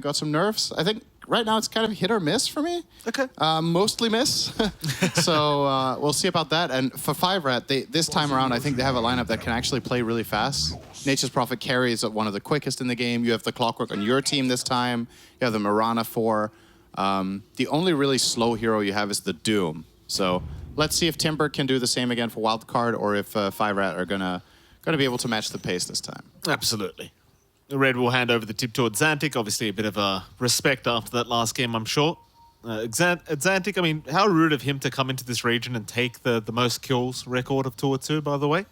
got some nerfs. I think right now it's kind of hit or miss for me. Okay. Mostly miss. So we'll see about that. And for 5RAT, this time around, I think they have a lineup that can actually play really fast. Nature's Prophet carries one of the quickest in the game. You have the Clockwork on your team this time. You have the Mirana 4. The only really slow hero you have is the Doom. So let's see if Timber can do the same again for Wildcard, or if 5RAT are gonna be able to match the pace this time. Absolutely. Red will hand over the tip towards Xantic. Obviously, a bit of a respect after that last game, I'm sure. Xantic, I mean, how rude of him to come into this region and take the most kills record of Tour 2, by the way,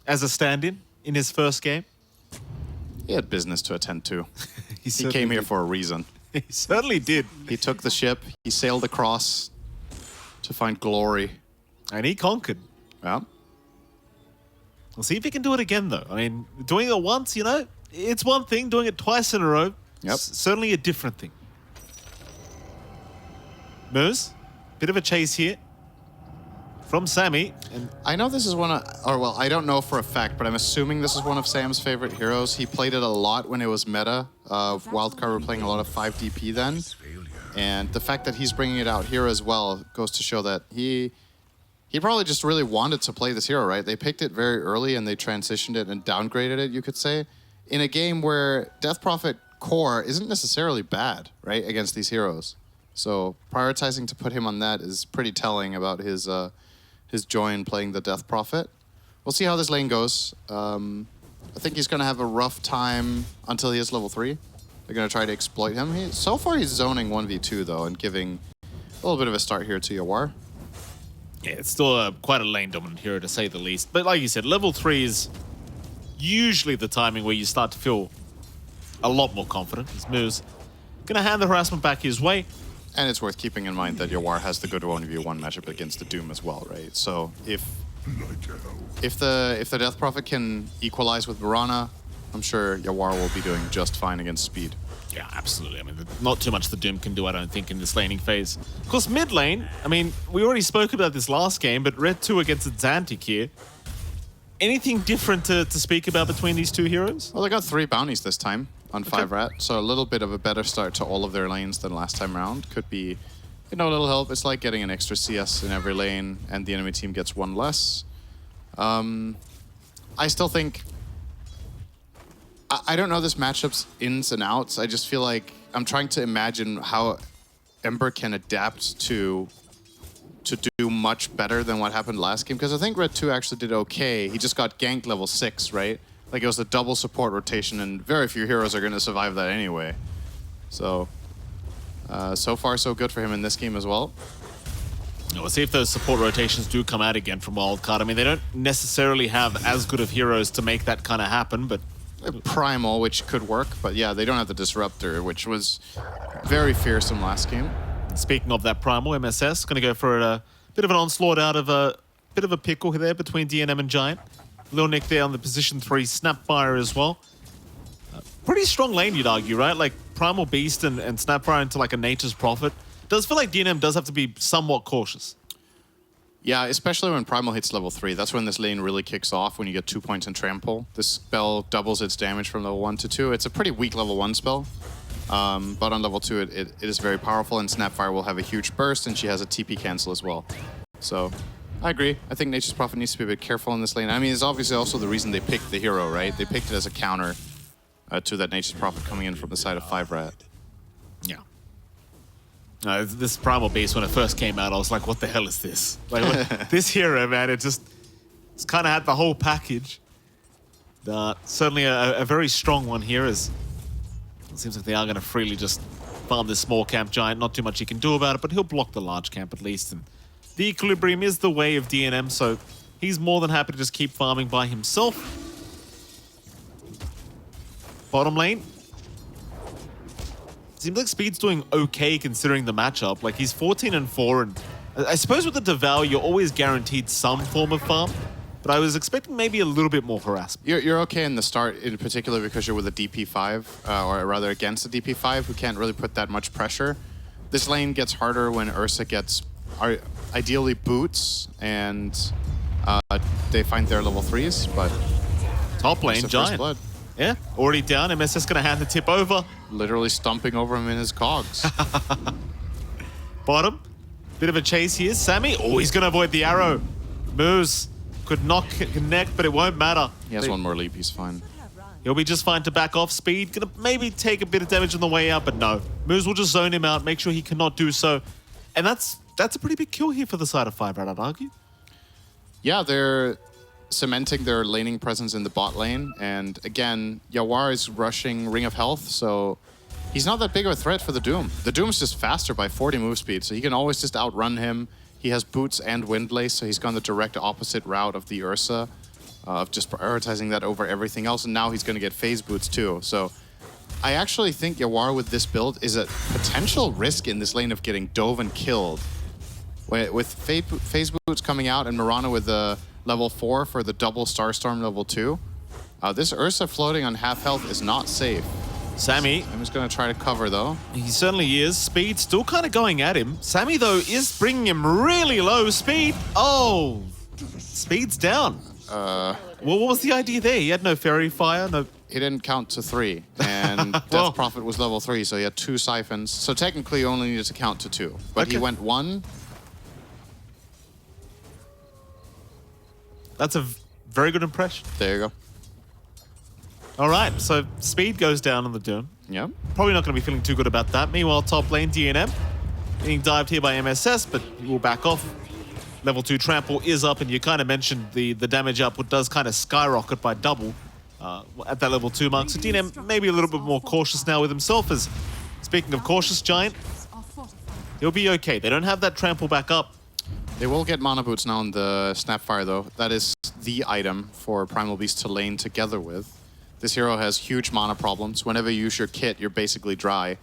as a stand-in in his first game. He had business to attend to. He certainly came here did. for a reason. He certainly did. He took the ship. He sailed across to find glory. And he conquered. Yeah. We'll see if he can do it again, though. I mean, doing it once, you know, it's one thing. Doing it twice in a row, Yep. Certainly a different thing. Moose, bit of a chase here from Sammy. And I know this is one of, or well, I don't know for a fact, but I'm assuming this is one of Sam's favorite heroes. He played it a lot when it was meta. Wildcard were playing a lot of 5 DP then. And the fact that he's bringing it out here as well goes to show that he probably just really wanted to play this hero, right? They picked it very early and they transitioned it and downgraded it, you could say, in a game where Death Prophet core isn't necessarily bad, right, against these heroes. So prioritizing to put him on that is pretty telling about his joy in playing the Death Prophet. We'll see how this lane goes. I think he's going to have a rough time until he is level 3. They're going to try to exploit him. So far, he's zoning 1v2, though, and giving a little bit of a start here to Yawar. yeah, it's still quite a lane-dominant hero, to say the least. But like you said, level 3 is usually the timing where you start to feel a lot more confident. His moves going to hand the harassment back his way. And it's worth keeping in mind that Yawar has the good 1v1 matchup against the Doom as well, right? So if the Death Prophet can equalize with Mirana, I'm sure Yawar will be doing just fine against Speed. Yeah, absolutely. I mean, not too much the Doom can do, I don't think, in this laning phase. Of course, mid lane, I mean, we already spoke about this last game, but Red 2 against Xantic here. Anything different to speak about between these two heroes? Well, they got 3 bounties this time on 5RAT, so a little bit of a better start to all of their lanes than last time around. Could be, you know, a little help. It's like getting an extra CS in every lane, and the enemy team gets 1 less. I still think... I don't know this matchup's ins and outs. I just feel like I'm trying to imagine how Ember can adapt to do much better than what happened last game, because I think Red 2 actually did okay. He just got ganked level 6, right? Like, it was a double support rotation, and very few heroes are going to survive that anyway. So, so far so good for him in this game as well. We'll see if those support rotations do come out again from Wildcard. I mean, they don't necessarily have as good of heroes to make that kind of happen, but... Primal, which could work, but yeah, they don't have the Disruptor, which was very fearsome last game. Speaking of that Primal, MSS going to go for a bit of an onslaught out of a bit of a pickle there between DNM and Giant. Lil Nick there on the position 3, Snapfire as well. Pretty strong lane, you'd argue, right? Like Primal Beast and Snapfire into like a Nature's Prophet. Does feel like DNM does have to be somewhat cautious. Yeah, especially when Primal hits level 3. That's when this lane really kicks off, when you get 2 points in Trample. This spell doubles its damage from level 1 to 2. It's a pretty weak level 1 spell. But on level 2, it is very powerful, and Snapfire will have a huge burst, and she has a TP cancel as well. So, I agree. I think Nature's Prophet needs to be a bit careful in this lane. I mean, it's obviously also the reason they picked the hero, right? They picked it as a counter to that Nature's Prophet coming in from the side of 5RAT. Yeah. This Primal Beast, when it first came out, I was like, what the hell is this? Like, this hero, man, it's kind of had the whole package. Certainly a very strong one here, as it seems like they are going to freely just farm this small camp Giant. Not too much he can do about it, but he'll block the large camp at least. And the Equilibrium is the way of DNM, so he's more than happy to just keep farming by himself. Bottom lane. Seems like Speed's doing okay considering the matchup. Like, he's 14-4, and I suppose with the Devour, you're always guaranteed some form of farm, but I was expecting maybe a little bit more harassment. You're okay in the start, in particular because you're with a DP5, or rather against a DP5, who can't really put that much pressure. This lane gets harder when Ursa gets ideally boots, and they find their level 3s, but... Top lane, Giant. Yeah, already down. MSS going to hand the tip over. Literally stomping over him in his cogs. Bottom. Bit of a chase here. Sammy, oh, he's going to avoid the arrow. Moose could not connect, but it won't matter. He has one more leap, he's fine. He'll be just fine to back off. Speed, gonna maybe take a bit of damage on the way out, but no. Moose will just zone him out, make sure he cannot do so. And that's a pretty big kill here for the side of 5RAT, I'd argue. Yeah, they're cementing their laning presence in the bot lane. And again, Yawar is rushing Ring of Health, so he's not that big of a threat for the Doom. The Doom's just faster by 40 move speed, so he can always just outrun him. He has boots and windlace, so he's gone the direct opposite route of the Ursa, of just prioritizing that over everything else, and now he's going to get phase boots too. So I actually think Yawar with this build is a potential risk in this lane of getting dove and killed. With phase boots coming out and Mirana with the level 4 for the double Starstorm level 2, this Ursa floating on half health is not safe. Sammy. I'm just going to try to cover though. He certainly is. Speed still kind of going at him. Sammy though is bringing him really low. Speed. Oh, Speed's down. Well, what was the idea there? He had no fairy fire, no... He didn't count to 3, and Death Prophet was level 3, so he had 2 siphons. So technically, he only needed to count to 2. But he went 1. That's a very good impression. There you go. All right, so Speed goes down on the Doom. Yep. Probably not going to be feeling too good about that. Meanwhile, top lane, DNM. Getting dived here by MSS, but he will back off. Level 2 trample is up, and you kind of mentioned the damage output does kind of skyrocket by double at that level 2 mark. So DNM maybe a little bit more cautious now with himself, as speaking of cautious, Giant, he'll be okay. They don't have that trample back up. They will get mana boots now on the Snapfire though. That is the item for Primal Beast to lane together with. This hero has huge mana problems. Whenever you use your kit, you're basically dry.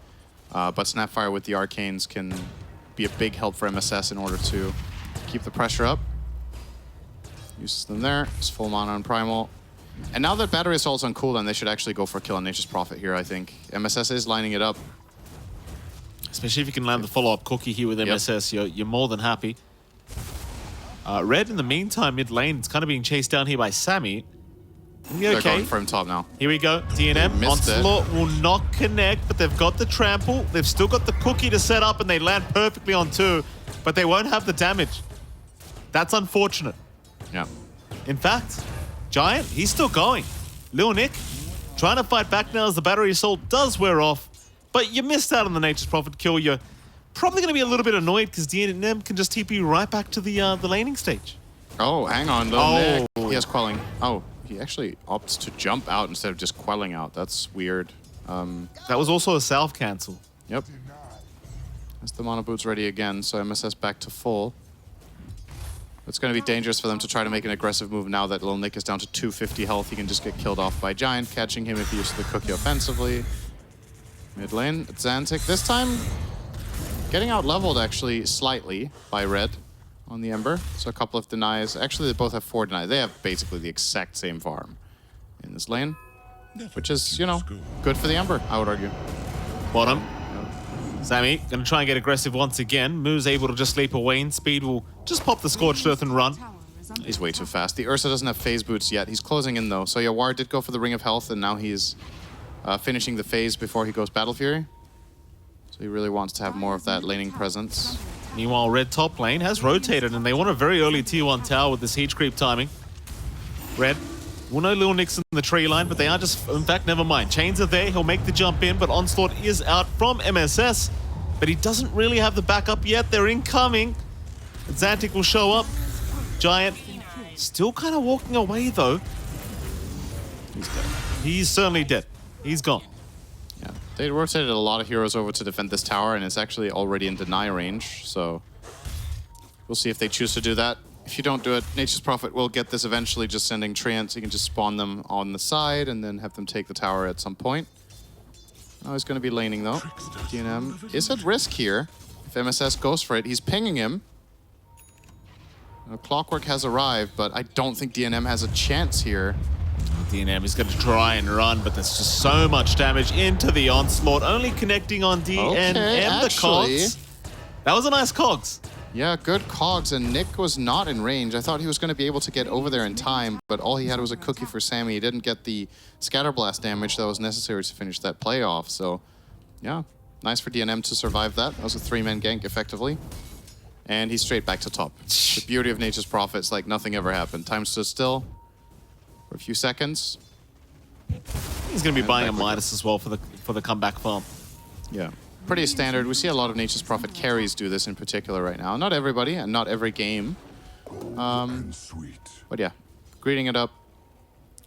But Snapfire with the Arcanes can be a big help for MSS in order to keep the pressure up. Uses them there. It's full mana on Primal. And now that Battery Assault's on cooldown, they should actually go for kill on Nature's Prophet here, I think. MSS is lining it up. Especially if you can land the follow-up cookie here with MSS, you're more than happy. Red, in the meantime, mid lane, it's kind of being chased down here by Sammy. They're going for him top now. Here we go. DNM. Onslaught will not connect, but they've got the trample. They've still got the cookie to set up, and they land perfectly on 2, but they won't have the damage. That's unfortunate. Yeah. In fact, Giant, he's still going. Lil Nick trying to fight back now as the battery assault does wear off, but you missed out on the Nature's Prophet kill. You're probably going to be a little bit annoyed because DNM can just TP right back to the laning stage. Oh, hang on, Lil Nick. He has quelling. Oh, he actually opts to jump out instead of just quelling out. That's weird. That was also a salve cancel. Yep. That's the mana boots ready again, so MSS back to full. It's going to be dangerous for them to try to make an aggressive move now that Lil Nick is down to 250 health. He can just get killed off by Giant, catching him if he uses the cookie offensively. Mid lane, it's Xantic. This time, getting out leveled actually slightly by Red on the Ember. So a couple of denies. Actually, they both have 4 denies. They have basically the exact same farm in this lane, which is, you know, good for the Ember, I would argue. Bottom. Sammy going to try and get aggressive once again. Moo's able to just leap away, and Speed will just pop the Scorched Earth and run. He's way too fast. The Ursa doesn't have phase boots yet. He's closing in though. So Yawar did go for the Ring of Health, and now he's finishing the phase before he goes Battle Fury. So he really wants to have more of that laning presence. Meanwhile, Red top lane has rotated, and they want a very early tier 1 tower with this Heat Creep timing. Red will know Lil Nick's in the tree line, but they are just... In fact, never mind. Chains are there. He'll make the jump in, but Onslaught is out from MSS. But he doesn't really have the backup yet. They're incoming. Xantic will show up. Giant still kind of walking away, though. He's dead. He's certainly dead. He's gone. Yeah, they rotated a lot of heroes over to defend this tower, and it's actually already in deny range, so we'll see if they choose to do that. If you don't do it, Nature's Prophet will get this eventually, just sending Treants. You can just spawn them on the side and then have them take the tower at some point. Now he's going to be laning, though. DNM is at risk here. If MSS goes for it, he's pinging him. Clockwork has arrived, but I don't think DNM has a chance here. DNM is going to try and run, but there's just so much damage into the Onslaught, only connecting on DNM. Okay, the cogs. That was a nice cogs. Yeah, good cogs, and Nick was not in range. I thought he was going to be able to get over there in time, but all he had was a cookie for Sammy. He didn't get the scatterblast damage that was necessary to finish that play off. So, yeah, nice for DNM to survive that. That was a 3-man gank, effectively. And he's straight back to top. The beauty of Nature's Prophet is like nothing ever happened. Time stood still for a few seconds. He's going to be buying a Midas as well for the comeback farm. Yeah. Pretty standard. We see a lot of Nature's Prophet carries do this in particular right now. Not everybody and not every game. But yeah, greeting it up,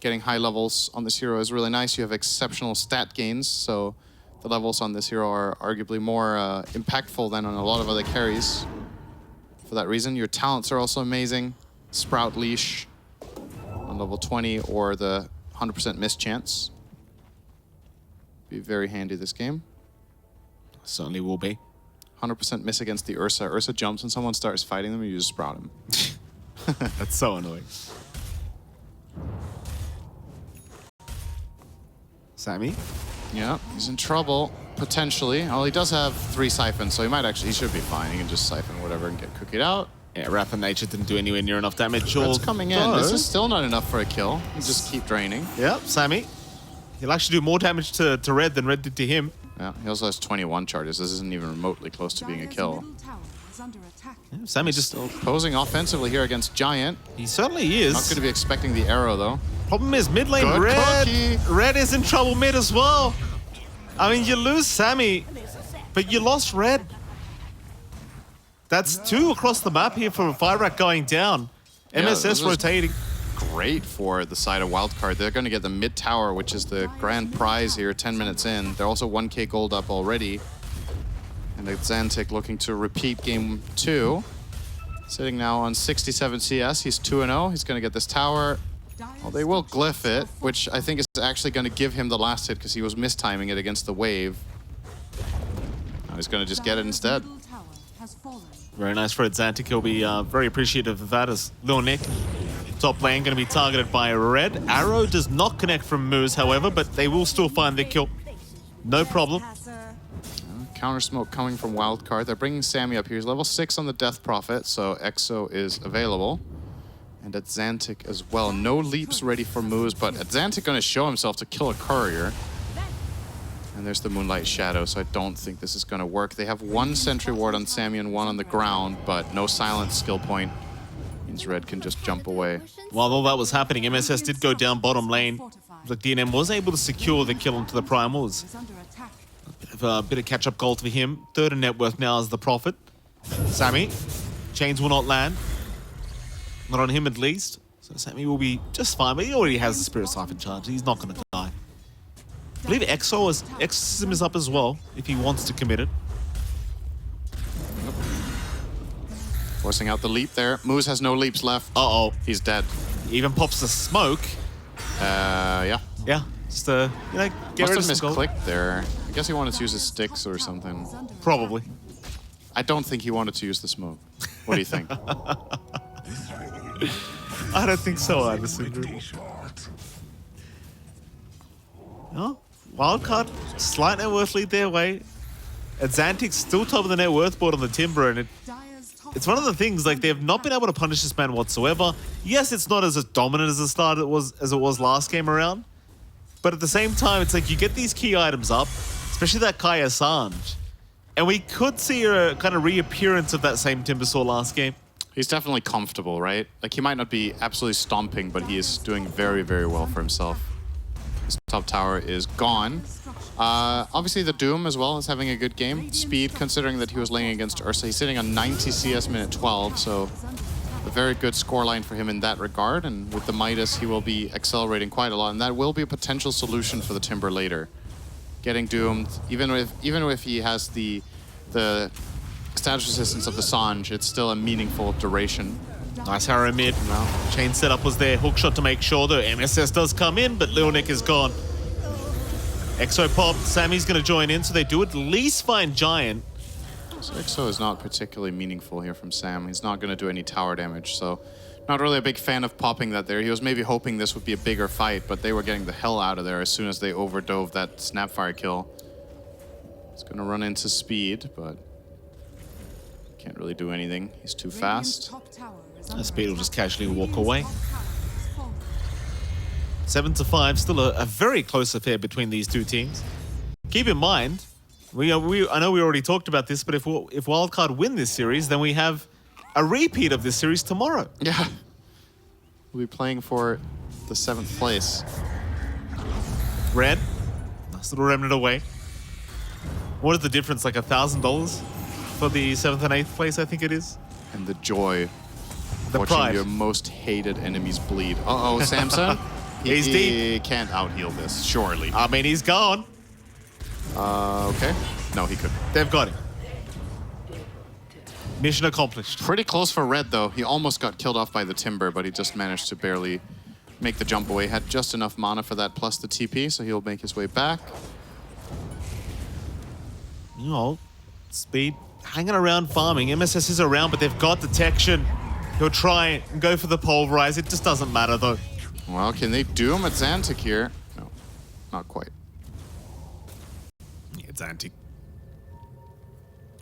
getting high levels on this hero is really nice. You have exceptional stat gains, so the levels on this hero are arguably more impactful than on a lot of other carries. For that reason, your talents are also amazing. Sprout Leash on level 20 or the 100% miss chance. Be very handy this game. Certainly will be. 100% miss against the Ursa. Ursa jumps when someone starts fighting them, and you just sprout him. That's so annoying. Sammy? Yeah, he's in trouble, potentially. Well, he does have 3 siphons, so he should be fine. He can just siphon whatever and get cookied out. Yeah, Wrath of Nature didn't do anywhere near enough damage. Red's coming in. This is still not enough for a kill. You just keep draining. Yep, Sammy. He'll actually do more damage to Red than Red did to him. Yeah, he also has 21 charges. This isn't even remotely close to being a kill. Yeah, Sammy just still posing offensively here against Giant. He certainly is. Not going to be expecting the arrow, though. Problem is, mid lane, Good Red. cookie. Red is in trouble mid as well. I mean, you lose Sammy, but you lost Red. That's 2 across the map here for 5RAT going down. Yeah, MSS rotating. Great for the side of Wildcard. They're going to get the mid tower, which is the grand prize here 10 minutes in. They're also 1k gold up already. And Xantic looking to repeat game 2. Sitting now on 67 CS. He's 2-0. He's going to get this tower. Well, they will glyph it, which I think is actually going to give him the last hit because he was mistiming it against the wave. Now he's going to just get it instead. Very nice for Xantic. He'll be very appreciative of that as Lil Nick. Top lane going to be targeted by Red. Arrow does not connect from Moose, however, but they will still find the kill. No problem. Counter smoke coming from Wildcard. They're bringing Sammy up here. He's level 6 on the Death Prophet, so Exo is available. And at Xantic as well. No leaps ready for Moose, but at Xantic going to show himself to kill a courier. And there's the Moonlight Shadow, so I don't think this is going to work. They have 1 Sentry Ward on Sammy and 1 on the ground, but no silence skill point. Means Red can just jump away. While all that was happening, MSS did go down bottom lane. The DNM was able to secure the kill onto the Primals. A bit of catch-up gold for him. 3rd in net worth now as the Prophet. Sammy. Chains will not land. Not on him at least. So Sammy will be just fine, but he already has the Spirit Siphon charge. He's not going to die. I believe Exorcism is up as well, if he wants to commit it. Forcing out the leap there. Moose has no leaps left. Uh-oh. He's dead. He even pops the smoke. Yeah. Yeah, just get Must rid have of some gold. misclicked there. I guess he wanted to use his sticks or something. Probably. I don't think he wanted to use the smoke. What do you think? I don't think so, I disagree. No? Wildcard, slight net worth lead their way. Xantic's still top of the net worth board on the Timber, and it's one of the things, like, they have not been able to punish this man whatsoever. Yes, it's not as dominant as it was last game around, but at the same time, it's like you get these key items up, especially that Kai Assange, and we could see a kind of reappearance of that same Timbersaw last game. He's definitely comfortable, right? Like, he might not be absolutely stomping, but he is doing very, very well for himself. His top tower is gone. Obviously, the Doom as well is having a good game. Speed, considering that he was laying against Ursa. He's sitting on 90 CS minute 12, so a very good scoreline for him in that regard. And with the Midas, he will be accelerating quite a lot, and that will be a potential solution for the Timber later. Getting doomed, even if he has the status resistance of the Sange, it's still a meaningful duration. Nice arrow mid. No. Chain setup was there. Hookshot to make sure the MSS does come in, but Lil Nick is gone. Exo popped. Sammy's going to join in, so they do at least find Giant. So Exo is not particularly meaningful here from Sam. He's not going to do any tower damage, so not really a big fan of popping that there. He was maybe hoping this would be a bigger fight, but they were getting the hell out of there as soon as they overdove that Snapfire kill. It's going to run into Speed, but Can't really do anything. He's too fast. Speed will just casually walk away. 7-5, still a very close affair between these two teams. Keep in mind, I know we already talked about this, but if Wildcard win this series, then we have a repeat of this series tomorrow. Yeah. We'll be playing for the 7th place. Red, nice little remnant away. What is the difference, like $1,000 for the 7th and 8th place, I think it is? And the joy of watching pride. your most hated enemies bleed. Uh-oh, Samson. He's he deep. Can't out-heal this, surely. I mean, he's gone. Okay. No, he couldn't. They've got him. Mission accomplished. Pretty close for Red, though. He almost got killed off by the Timber, but he just managed to barely make the jump away. Had just enough mana for that plus the TP, so he'll make his way back. You know, Speed hanging around farming. MSS is around, but they've got detection. He'll try and go for the pulverize. It just doesn't matter, though. Well, can they do him at Xantic here? No, not quite. Yeah, it's Xantic.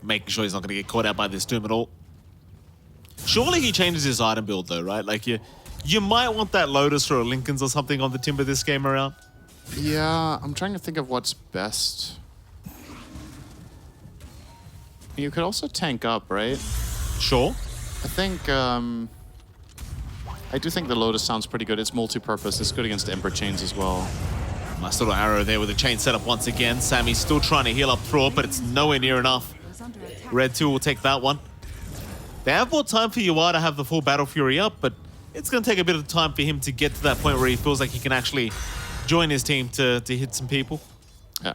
Making sure he's not going to get caught out by this Doom at all. Surely he changes his item build, though, right? Like, you might want that Lotus or a Lincoln's or something on the Timber this game around. Yeah, I'm trying to think of what's best. You could also tank up, right? Sure. I think, I do think the Lotus sounds pretty good. It's multi-purpose. It's good against Ember Chains as well. Nice little arrow there with the chain setup once again. Sammy's still trying to heal up through it, but it's nowhere near enough. Red 2 will take that one. They have more time for Yuwa to have the full Battle Fury up, but it's going to take a bit of time for him to get to that point where he feels like he can actually join his team to hit some people. Yeah.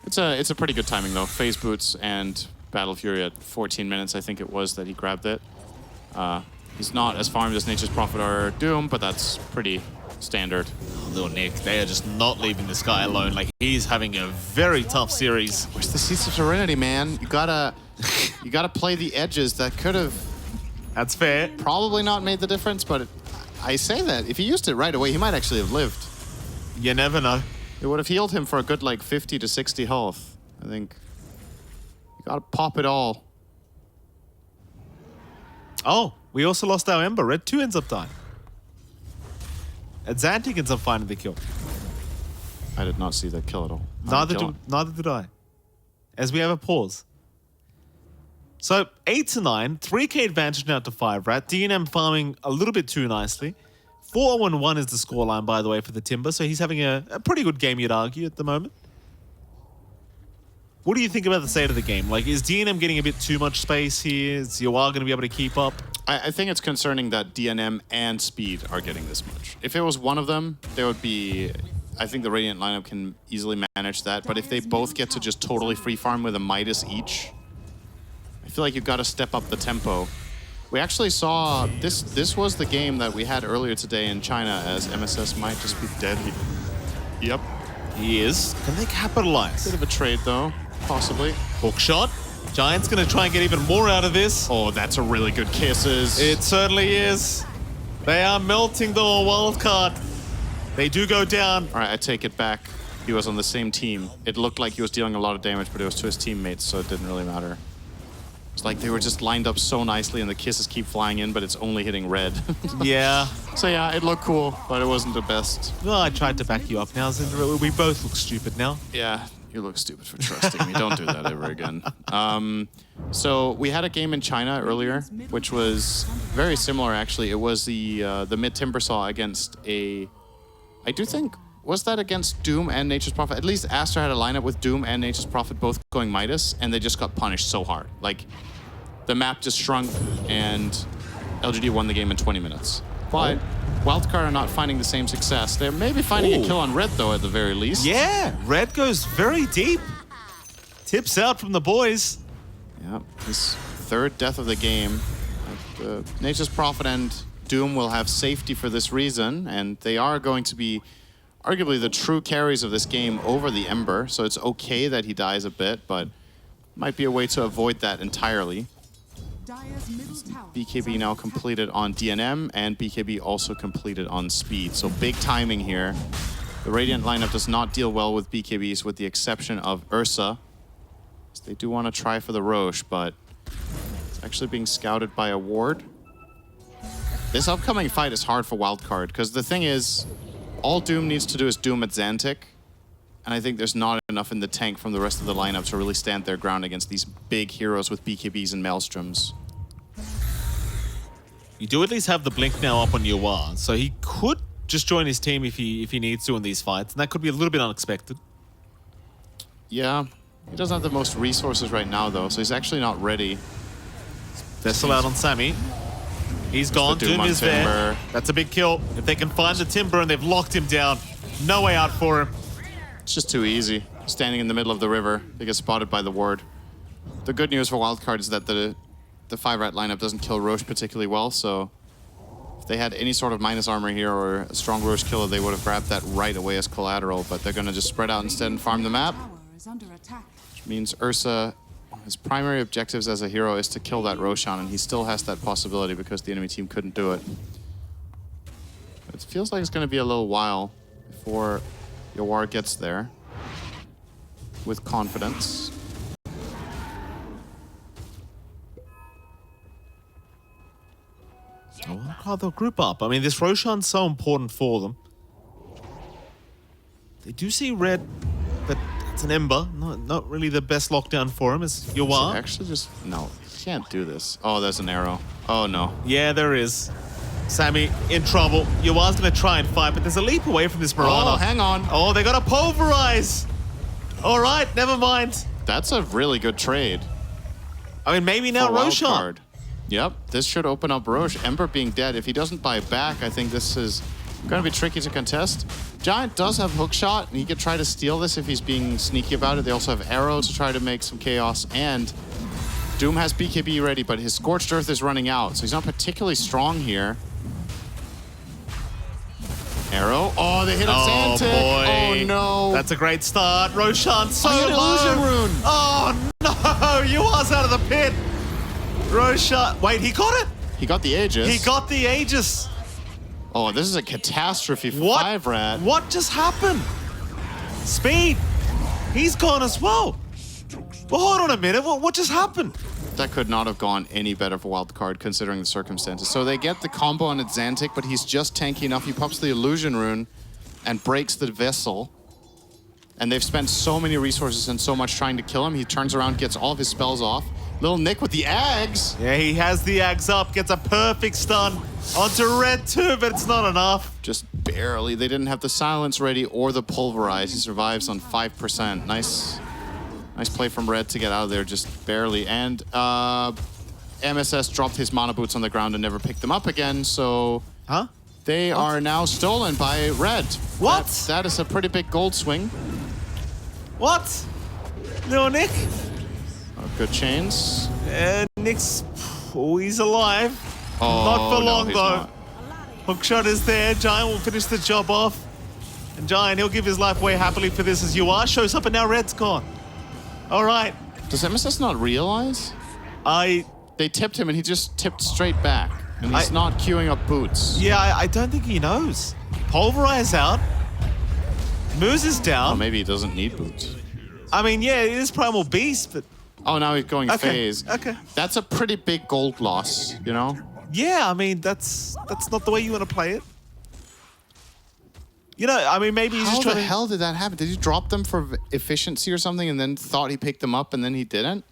It's a pretty good timing, though. Phase Boots and Battle Fury at 14 minutes, I think it was, that he grabbed it. He's not as farmed as Nature's Prophet or Doom, but that's pretty standard. Oh, little Nick, they are just not leaving this guy alone. Like, he's having a very tough series. Where's the Seeds of Serenity, man? You gotta play the edges. That could have That's fair. probably not made the difference, but I say that. If he used it right away, he might actually have lived. You never know. It would have healed him for a good, like, 50 to 60 health. I think you gotta pop it all. Oh, we also lost our Ember. Red 2 ends up dying. And Xantic ends up finding the kill. I did not see that kill at all. Neither did I. As we have a pause. So 8-9, 3k advantage now to 5RAT. DNM farming a little bit too nicely. 4-1 is the scoreline, by the way, for the Timber. So he's having a pretty good game, you'd argue, at the moment. What do you think about the state of the game? Like, is DNM getting a bit too much space here? Is Yuwa going to be able to keep up? I think it's concerning that DNM and Speed are getting this much. If it was one of them, there would be... I think the Radiant lineup can easily manage that, but if they both get to just totally free farm with a Midas each, I feel like you've got to step up the tempo. We actually saw... This was the game that we had earlier today in China, as MSS might just be dead. Yep. He is. Can they capitalize? Bit of a trade, though. Possibly. Hook shot. Giants going to try and get even more out of this. Oh, that's a really good kisses. It certainly is. They are melting the wild card. They do go down. All right, I take it back. He was on the same team. It looked like he was dealing a lot of damage, but it was to his teammates, so it didn't really matter. It's like they were just lined up so nicely and the kisses keep flying in, but it's only hitting red. Yeah. So yeah, it looked cool, but it wasn't the best. Well, I tried to back you up now, Zinder. We both look stupid now. Yeah, you look stupid for trusting me. Don't do that ever again. So we had a game in China earlier, which was very similar, actually. It was the mid Timbersaw against a... I do think... Was that against Doom and Nature's Prophet? At least Aster had a lineup with Doom and Nature's Prophet both going Midas, and they just got punished so hard. Like, the map just shrunk, and LGD won the game in 20 minutes. But Wildcard are not finding the same success. They're maybe finding a kill on Red, though, at the very least. Yeah, Red goes very deep. Tips out from the boys. Yeah, his third death of the game. Nature's Prophet and Doom will have safety for this reason, and they are going to be arguably the true carries of this game over the Ember, so it's okay that he dies a bit, but might be a way to avoid that entirely. BKB now completed on DNM, and BKB also completed on Speed, so big timing here. The Radiant lineup does not deal well with BKBs, with the exception of Ursa. So they do want to try for the Roche, but it's actually being scouted by a ward. This upcoming fight is hard for Wildcard, because the thing is, all Doom needs to do is Doom at Xantic, and I think there's not enough in the tank from the rest of the lineup to really stand their ground against these big heroes with BKBs and Maelstroms. You do at least have the blink now up on Yuan, so he could just join his team if he needs to in these fights, and that could be a little bit unexpected. Yeah, he doesn't have the most resources right now, though, so he's actually not ready. They're still out on Sammy. He's gone. Doom is there. That's a big kill. If they can find the Timber and they've locked him down, no way out for him. It's just too easy. Standing in the middle of the river, they get spotted by the ward. The good news for Wildcard is that the 5-rat lineup doesn't kill Roche particularly well, so if they had any sort of minus armor here or a strong Roche killer, they would have grabbed that right away as collateral, but they're going to just spread out instead and farm the map. Which means Ursa, his primary objectives as a hero is to kill that Roshan, and he still has that possibility because the enemy team couldn't do it. It feels like it's going to be a little while before Yawar gets there with confidence. I wonder how they'll group up. I mean, this Roshan's so important for them. They do see red, but it's an Ember. Not really the best lockdown for him as Yawar. Actually just... No, you can't do this. Oh, there's an arrow. Oh, no. Yeah, there is. Sammy in trouble. Yawar's going to try and fight, but there's a leap away from this Mirana. Oh, hang on. Oh, they got to pulverize. All right, never mind. That's a really good trade. I mean, maybe now Roshan. Yep, this should open up Roche. Ember being dead. If he doesn't buy back, I think this is going to be tricky to contest. Giant does have hookshot, and he could try to steal this if he's being sneaky about it. They also have Arrow to try to make some chaos, and Doom has BKB ready, but his Scorched Earth is running out, so he's not particularly strong here. Arrow. Oh, they hit up Xantic. Boy. Oh, no. That's a great start. Roshan so low. Illusion Rune. Oh, no. Yua's out of the pit. Roshan. Wait, he got it? He got the Aegis. He got the Aegis. Oh, this is a catastrophe for What? 5-rat. What just happened? Speed. He's gone as well. Well, hold on a minute. What just happened? That could not have gone any better for Wildcard considering the circumstances. So they get the combo on Xantic, but he's just tanky enough. He pops the Illusion Rune and breaks the Vessel. And they've spent so many resources and so much trying to kill him. He turns around, gets all of his spells off. Little Nick with the Ags. Yeah, he has the Ags up, gets a perfect stun onto Red too, but it's not enough. Just barely. They didn't have the Silence ready or the Pulverize. He survives on 5%. Nice play from Red to get out of there, just barely. And MSS dropped his Mana Boots on the ground and never picked them up again, so... Huh? They are now stolen by Red. What? That is a pretty big gold swing. What? No, Nick? Good chains. Nick's... Oh, he's alive. Oh, not for no, long, he's though. not. Hookshot is there. Giant will finish the job off. And Giant, he'll give his life away happily for this as Yuar shows up and now Red's gone. All right. Does MSS not realize? They tipped him and he just tipped straight back. And he's not queuing up boots. Yeah, I don't think he knows. Pulverize out. Moose is down. Oh, maybe he doesn't need boots. I mean, yeah, it is Primal Beast, but... Oh, now he's going phase. Okay. That's a pretty big gold loss, you know? Yeah, I mean, that's not the way you want to play it. You know, I mean, maybe he's just trying to... How the hell did that happen? Did he drop them for efficiency or something and then thought he picked them up and then he didn't?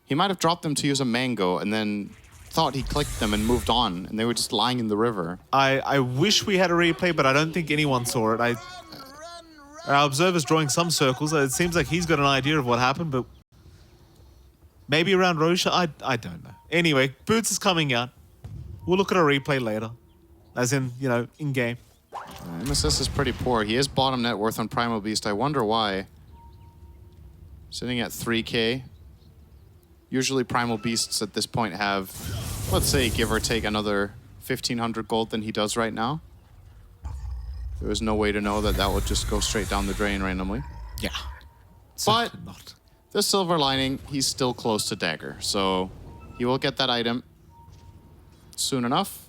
He might have dropped them to use a mango and then thought he clicked them and moved on and they were just lying in the river. I wish we had a replay, but I don't think anyone saw it. Our observer's drawing some circles. It seems like he's got an idea of what happened, but maybe around Rosha, I don't know. Anyway, Boots is coming out. We'll look at a replay later, as in, you know, in-game. MSS is pretty poor. He is bottom net worth on Primal Beast. I wonder why. Sitting at 3K. Usually Primal Beasts at this point have, let's say, give or take another 1,500 gold than he does right now. There was no way to know that that would just go straight down the drain randomly. Yeah. But not. The silver lining, he's still close to Dagger. So he will get that item soon enough.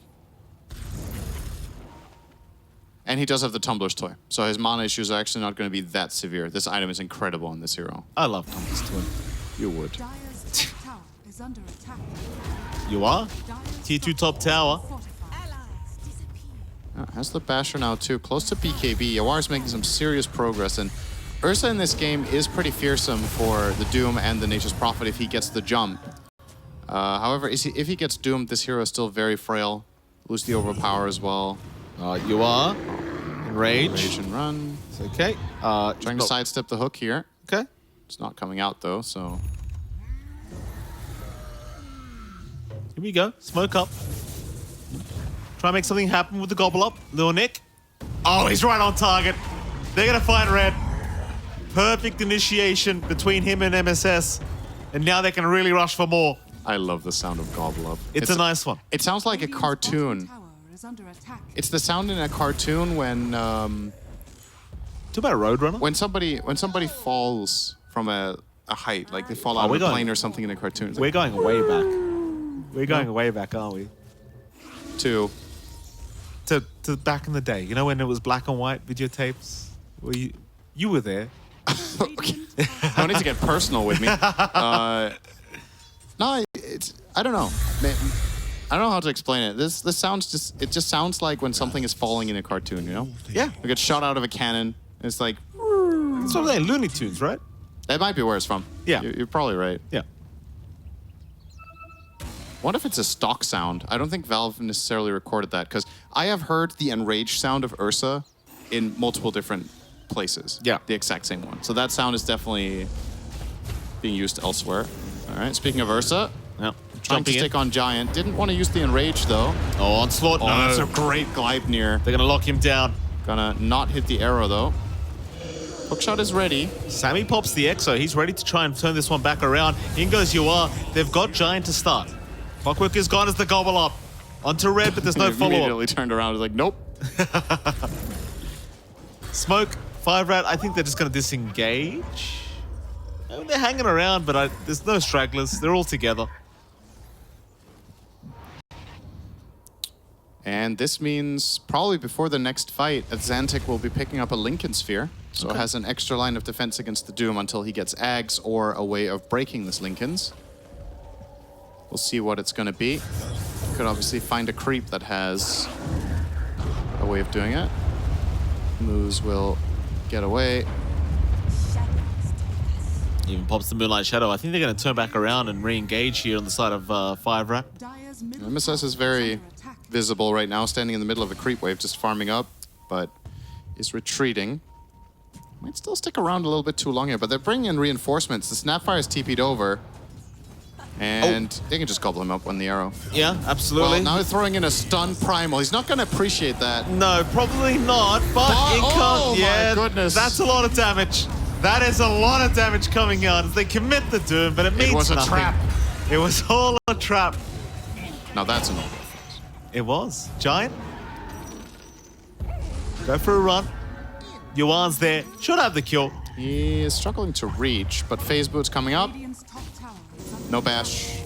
And he does have the Tumbler's Toy. So his mana issues are actually not going to be that severe. This item is incredible on this hero. I love Tumbler's Toy. You would. Dire's top tower is under attack. You are? Tier 2 top tower. Has the Basher now too. Close to BKB. Yawar's making some serious progress. And Ursa in this game is pretty fearsome for the Doom and the Nature's Prophet if he gets the jump. However, if he gets doomed, this hero is still very frail. Lose the overpower as well. You are. Enrage. Rage and run. It's okay. Trying to sidestep the hook here. Okay. It's not coming out though, so. Here we go. Smoke up. Try and make something happen with the gobble up. Little Nick. Oh, he's right on target. They're going to find red. Perfect initiation between him and MSS. And now they can really rush for more. I love the sound of Gobble Up. It's a nice one. It sounds like a cartoon. It's the sound in a cartoon when Talk about Roadrunner. when somebody falls from a height, like they fall out of we're a going- plane or something in a cartoon. It's We're like, going way back. We're going way back, aren't we? to To back in the day. You know when it was black and white videotapes? Well, you were there. I don't need to get personal with me. No, I don't know. I don't know how to explain it. This sounds it just sounds like when something is falling in a cartoon, you know? Yeah. We get shot out of a cannon. And it's like It's sort of like Looney Tunes, right? that might be where it's from. Yeah. You're probably right. Yeah. What if it's a stock sound? I don't think Valve necessarily recorded that because I have heard the enraged sound of Ursa in multiple different places. Yeah. The exact same one. So that sound is definitely being used elsewhere. All right. Speaking of Ursa, Yeah. trying to stick on Giant. Didn't want to use the enrage though. Oh, onslaught. Oh, No. that's a great glide near. They're going to lock him down. Gonna not hit the arrow though. Hookshot is ready. Sammy pops the Exo. He's ready to try and turn this one back around. In goes You Are. They've got Giant to start. Clockwork is gone as the gobble up. Onto red, but there's no follow-up. Immediately turned around. Was like, nope. Smoke, 5RAT, I think they're just going to disengage. I mean, they're hanging around, but there's no stragglers. They're all together. And this means probably before the next fight, Xantic will be picking up a Lincoln Sphere. So it has an extra line of defense against the Doom until he gets Ags or a way of breaking this Lincoln's. We'll see what it's going to be. Could obviously find a creep that has a way of doing it. Moose will get away. Even pops the Moonlight Shadow. I think they're going to turn back around and re-engage here on the side of 5RAT. MSS is very visible right now, standing in the middle of a creep wave, just farming up, but is retreating. Might still stick around a little bit too long here, but they're bringing in reinforcements. The Snapfire is TP'd over, and they can just gobble him up on the arrow. Yeah, absolutely. Well, now they're throwing in a stun primal. He's not going to appreciate that. No, probably not, but it Oh, comes. my Yeah, goodness. that's a lot of damage. That is a lot of damage coming out as they commit the Doom, but it means was a nothing. trap. It was all a trap. Now that's an over. It was. Giant. Go for a run. Yuan's there. Should have the kill. He is struggling to reach, but Phase Boot's coming up. No bash.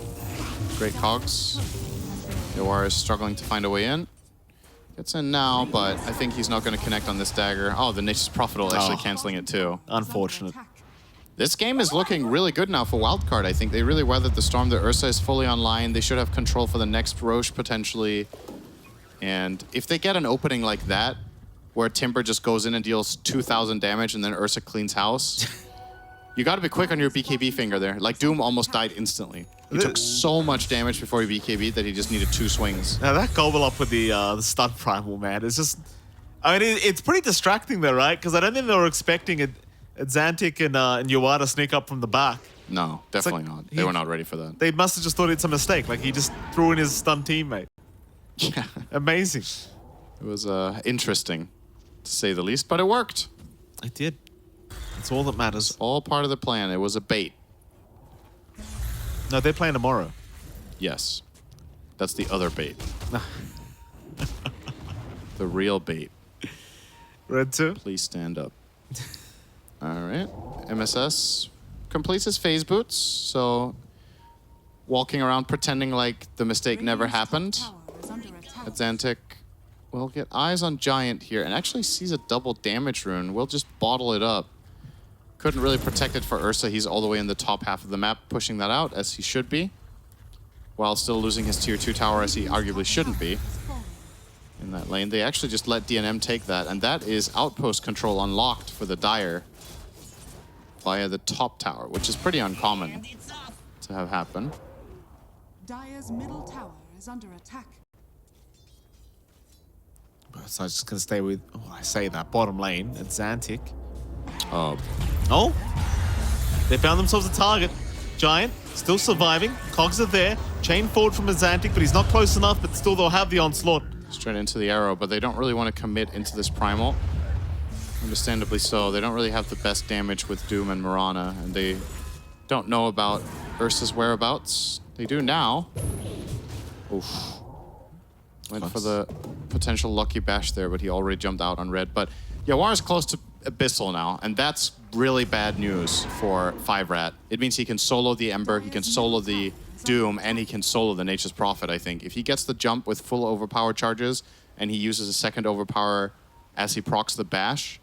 Great cogs. Yawar is struggling to find a way in. Gets in now, but I think he's not going to connect on this dagger. Oh, the Nature's Prophet will actually canceling it too. Unfortunate. This game is looking really good now for Wildcard. I think they really weathered the storm. The Ursa is fully online. They should have control for the next Roche potentially. And if they get an opening like that, where Timber just goes in and deals 2,000 damage and then Ursa cleans house, you got to be quick on your BKB finger there. Like Doom almost died instantly. He took so much damage before he BKB'd that he just needed 2 swings. Now that gobble up with the stun primal, man, it's just... I mean, it's pretty distracting though, right? Because I don't think they were expecting Xantic and Yuan to sneak up from the back. No, definitely like not. They were not ready for that. They must have just thought it's a mistake. Like he just threw in his stun teammate. Yeah. Amazing. It was interesting, to say the least, but it worked. I did. It's all that matters. All part of the plan. It was a bait. No, they're playing tomorrow. Yes. That's the other bait. The real bait. Red 2. Please stand up. All right. MSS completes his phase boots, so walking around pretending like the mistake never happened. Xantic will get eyes on Giant here and actually sees a double damage rune. We'll just bottle it up. Couldn't really protect it for Ursa. He's all the way in the top half of the map, pushing that out as he should be, while still losing his tier 2 tower as he arguably shouldn't be in that lane. They actually just let DNM take that, and that is outpost control unlocked for the Dire via the top tower, which is pretty uncommon to have happen. Dire's middle tower is under attack. So I'm just going to stay with, I say that, bottom lane at Xantic. Oh, They found themselves a target. Giant, still surviving. Cogs are there. Chain forward from Azantic, but he's not close enough, but still they'll have the onslaught. straight into the arrow, but they don't really want to commit into this primal. Understandably so. They don't really have the best damage with Doom and Mirana, and they don't know about Ursa's whereabouts. They do now. Oof. Went for the potential lucky bash there, but he already jumped out on red. But Yawar's close to Abyssal now, and that's really bad news for 5RAT. It means he can solo the Ember, he can solo the Doom, and he can solo the Nature's Prophet, I think. If he gets the jump with full overpower charges, and he uses a second overpower as he procs the bash,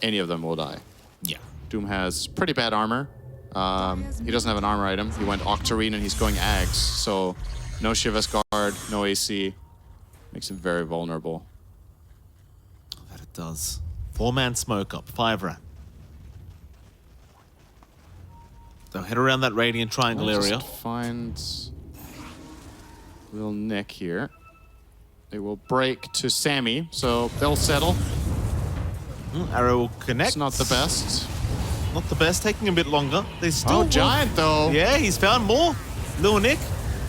any of them will die. Yeah. Doom has pretty bad armor. He doesn't have an armor item. He went Octarine and he's going Ags, so no Shiva's Guard, no AC. Makes him very vulnerable. That it does. 4-man smoke up, 5RAT. They'll head around that Radiant Triangle area. Just find little Nick here. They will break to Sammy, so they'll settle. Arrow will connect. It's not the best. Not the best, taking a bit longer. They still Giant though. Yeah, he's found more. Little Nick,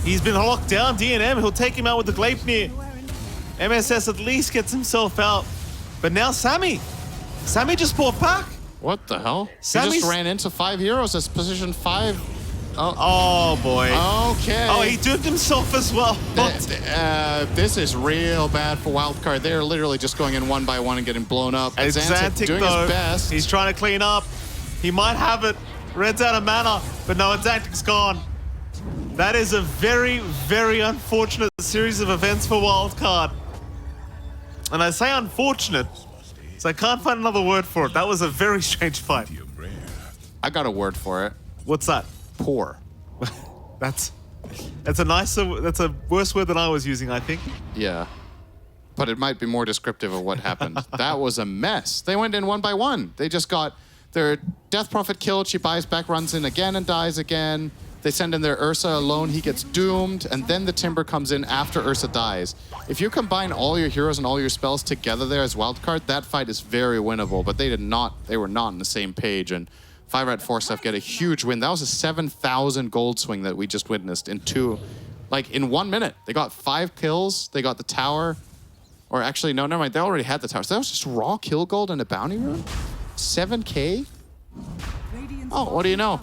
he's been locked down. DNM, he'll take him out with the Gleipnir. MSS at least gets himself out. But now Sammy. Sammy just bought back. What the hell? Sammy's... He just ran into 5 heroes as position 5. Oh boy. Okay. Oh, he duped himself as well. This is real bad for Wildcard. They're literally just going in one by one and getting blown up. Xantic doing though, his best. He's trying to clean up. He might have it. Red's out of mana, but no, Xantic's gone. That is a very, very unfortunate series of events for Wildcard. And I say unfortunate, so I can't find another word for it. That was a very strange fight. I got a word for it. What's that? Poor. That's a worse word than I was using, I think. Yeah. But it might be more descriptive of what happened. That was a mess. They went in one by one. They just got their Death Prophet killed. She buys back, runs in again, and dies again. They send in their Ursa alone. He gets doomed. And then the Timber comes in after Ursa dies. If you combine all your heroes and all your spells together there as Wildcard, that fight is very winnable. But they did not. They were not on the same page. And 5RATFORCESTAFF get a huge win. That was a 7,000 gold swing that we just witnessed in 1 minute. They got 5 kills. They got the tower. Or actually, no, never mind. They already had the tower. So that was just raw kill gold and a bounty rune? 7K? Oh, what do you know?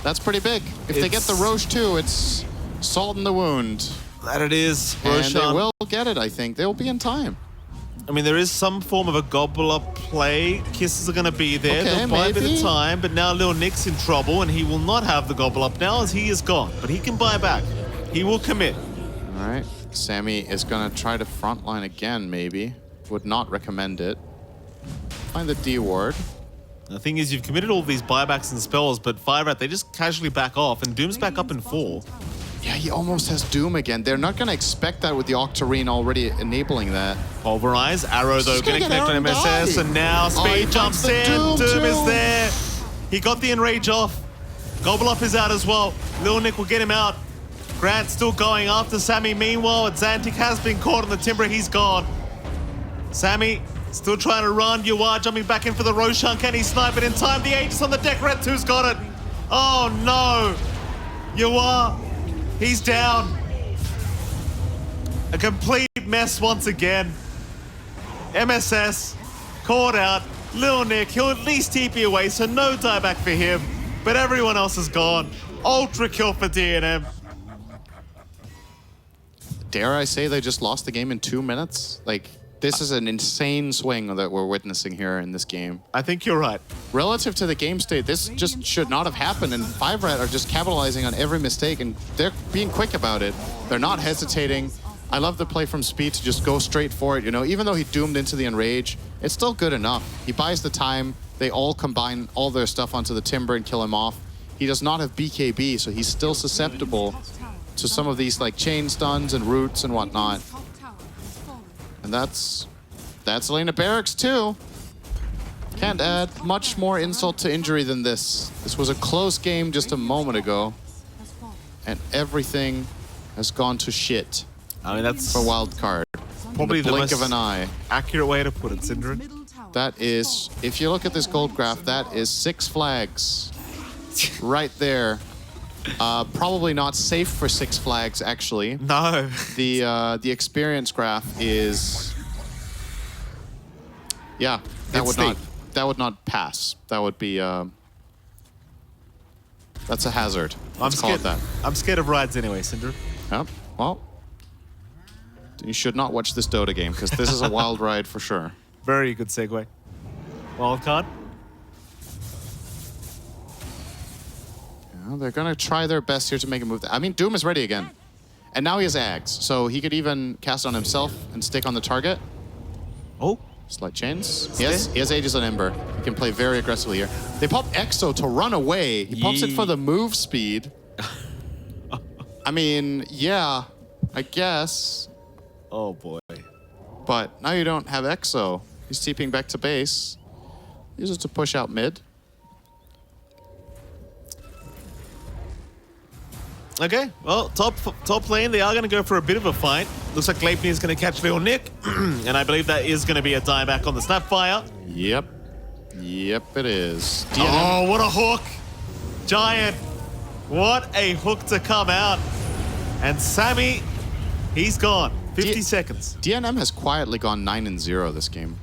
That's pretty big. If they get the Roche too, it's salt in the wound. That it is. And they will get it, I think. They'll be in time. I mean, there is some form of a gobbler play. Kisses are going to be there. Okay, They'll buy a bit maybe. of time, but now Lil Nick's in trouble, and he will not have the gobble up now as he is gone. But he can buy back. He will commit. All right. Sammy is going to try to frontline again, maybe. Would not recommend it. Find the D ward. The thing is, you've committed all these buybacks and spells, but 5RAT, they just casually back off, and Doom's back up in 4. Yeah, he almost has Doom again. They're not going to expect that with the Octarine already enabling that. Pulverize. Arrow, though, going to connect on MSS, and now he Speed jumps finds the in. Doom Doom too. is there. He got the Enrage off. Gobble Up is out as well. Lil Nick will get him out. Grant still going after Sammy. Meanwhile, Xantic has been caught on the Timber. He's gone. Sammy still trying to run. Yawar jumping back in for the Roshan. Can he snipe it in time? The Aegis on the deck. Red 2's got it. Oh, no. Yawar, he's down. A complete mess once again. MSS caught out. Lil Nick, he'll at least TP away, so no dieback for him. But everyone else is gone. Ultra kill for DNM. Dare I say they just lost the game in 2 minutes? Like, this is an insane swing that we're witnessing here in this game. I think you're right. Relative to the game state, this just should not have happened, and 5RAT are just capitalizing on every mistake, and they're being quick about it. They're not hesitating. I love the play from Speed to just go straight for it. You know, even though he doomed into the Enrage, it's still good enough. He buys the time. They all combine all their stuff onto the Timber and kill him off. He does not have BKB, so he's still susceptible to some of these like chain stuns and roots and whatnot. And that's Elena Barracks too. Can't add much more insult to injury than this. This was a close game just a moment ago, and everything has gone to shit. I mean, that's for Wildcard. probably the blink most of an eye. accurate way to put it, Syndra. That is, if you look at this gold graph, that is 6 flags right there. Probably not safe for 6 flags, actually. No. The experience graph is, yeah, that would not pass. That would be that's a hazard. Let's call it that. I'm scared of rides anyway, Syndra. Yep. Well, you should not watch this Dota game because this is a wild ride for sure. Very good segue. Wildcard. Yeah, they're gonna try their best here to make a move. I mean, Doom is ready again, and now he has Ags, so he could even cast on himself and stick on the target. Oh. Slight chains. He has Aegis on Ember. He can play very aggressively here. They pop Exo to run away. He pops it for the move speed. I mean, yeah, I guess. Oh boy. But now you don't have Exo. He's TPing back to base. Uses to push out mid. Okay, well, top lane, they are going to go for a bit of a fight. Looks like Gleipnir is going to catch Lil Nick, and I believe that is going to be a dieback on the Snapfire. Yep. Yep, it is. Oh, what a hook! Giant. What a hook to come out. And Sammy, he's gone. 50 seconds. DNM has quietly gone 9-0 this game.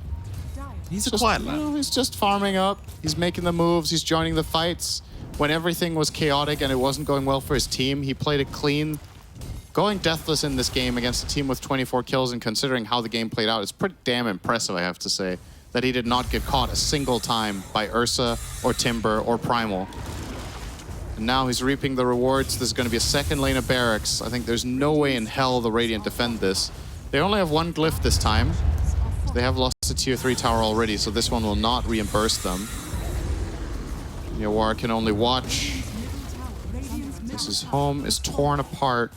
He's a quiet lad. You know, he's just farming up. He's making the moves. He's joining the fights. When everything was chaotic and it wasn't going well for his team, he played it clean. Going deathless in this game against a team with 24 kills, and considering how the game played out, it's pretty damn impressive, I have to say, that he did not get caught a single time by Ursa or Timber or Primal. And now he's reaping the rewards. This is going to be a second lane of Barracks. I think there's no way in hell the Radiant defend this. They only have 1 glyph this time. They have lost a tier 3 tower already, so this one will not reimburse them. Yawar can only watch. This home is torn apart.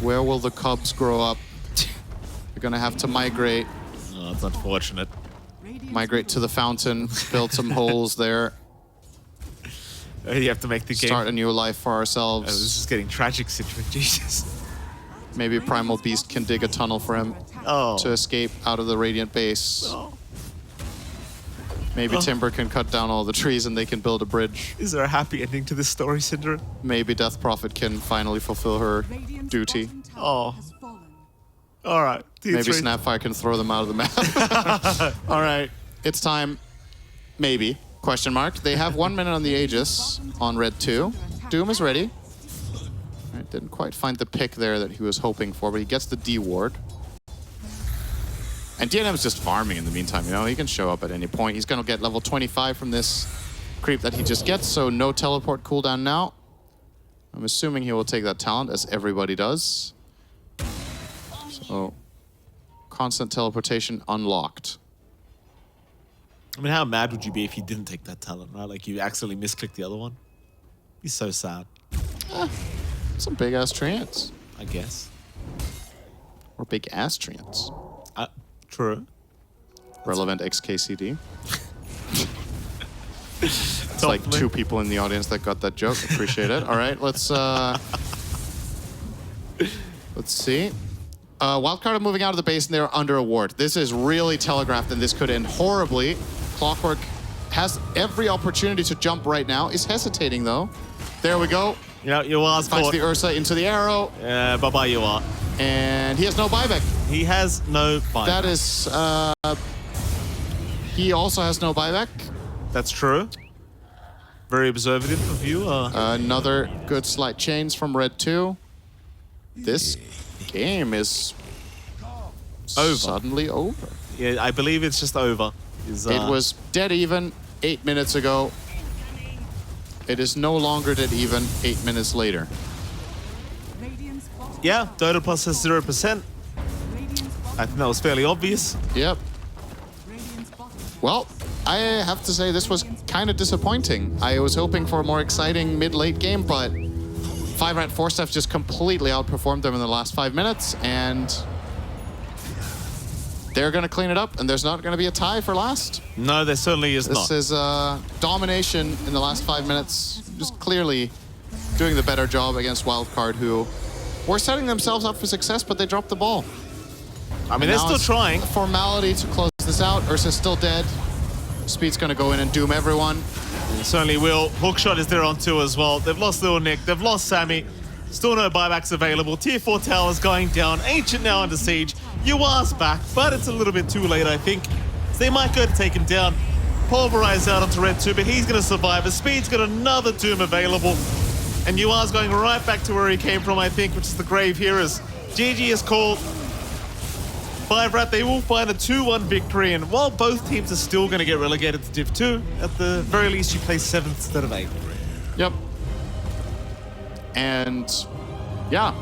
Where will the cubs grow up? They're gonna have to migrate. Oh, that's unfortunate. Migrate to the fountain, build some holes there. You have to make the game. Start a new life for ourselves. This is getting tragic, Citric. Jesus. Maybe Primal Beast can dig a tunnel for him to escape out of the Radiant base. Oh. Maybe Timber can cut down all the trees and they can build a bridge. Is there a happy ending to this story, Syndra? Maybe Death Prophet can finally fulfill her duty. Oh. All right. Maybe Snapfire can throw them out of the map. All right. It's time. Maybe. Question mark. They have 1 minute on the Aegis on red 2. Doom is ready. All right, didn't quite find the pick there that he was hoping for, but he gets the D ward. And DNM's just farming in the meantime, you know? He can show up at any point. He's going to get level 25 from this creep that he just gets, so no teleport cooldown now. I'm assuming he will take that talent, as everybody does. So, constant teleportation unlocked. I mean, how mad would you be if you didn't take that talent, right? Like, you accidentally misclicked the other one? Be so sad. Some big-ass treants. I guess. Or big-ass treants. True. Relevant XKCD. It's like 2 people in the audience that got that joke. Appreciate it. All right, let's see. Wildcard are moving out of the base and they're under a ward. This is really telegraphed and this could end horribly. Clockwork has every opportunity to jump right now. Is hesitating though. There we go. You know, Yua's finds caught. the Ursa into the arrow. Bye-bye, Yua. And he has no buyback. He has no buyback. That is... he also has no buyback. That's true. Very observative of you. Another good slight chains from red 2. This game is suddenly over. Yeah, I believe it's just over. It was dead even 8 minutes ago. It is no longer dead even 8 minutes later. Yeah, Dota Plus has 0%. I think that was fairly obvious. Yep. Well, I have to say this was kind of disappointing. I was hoping for a more exciting mid-late game, but 5RATFORCESTAFF just completely outperformed them in the last 5 minutes, and they're going to clean it up, and there's not going to be a tie for last. No, there certainly is not. This is domination in the last 5 minutes, just clearly doing the better job against Wildcard, who were setting themselves up for success, but they dropped the ball. I mean, they're Now still it's trying. a formality to close this out. Ursa's still dead. Speed's going to go in and doom everyone. It certainly will. Hookshot is there on 2 as well. They've lost Little Nick. They've lost Sammy. Still no buybacks available. Tier 4 towers going down. Ancient now under siege. Yua's back, but it's a little bit too late, I think. So they might go to take him down. Pulverize out onto Red 2, but he's going to survive. As Speed's got another doom available. And Yua's going right back to where he came from, I think, which is the grave here as GG is called. 5RAT, they will find a 2-1 victory, and while both teams are still going to get relegated to Div 2, at the very least you play 7th instead of 8th. Yep. And yeah,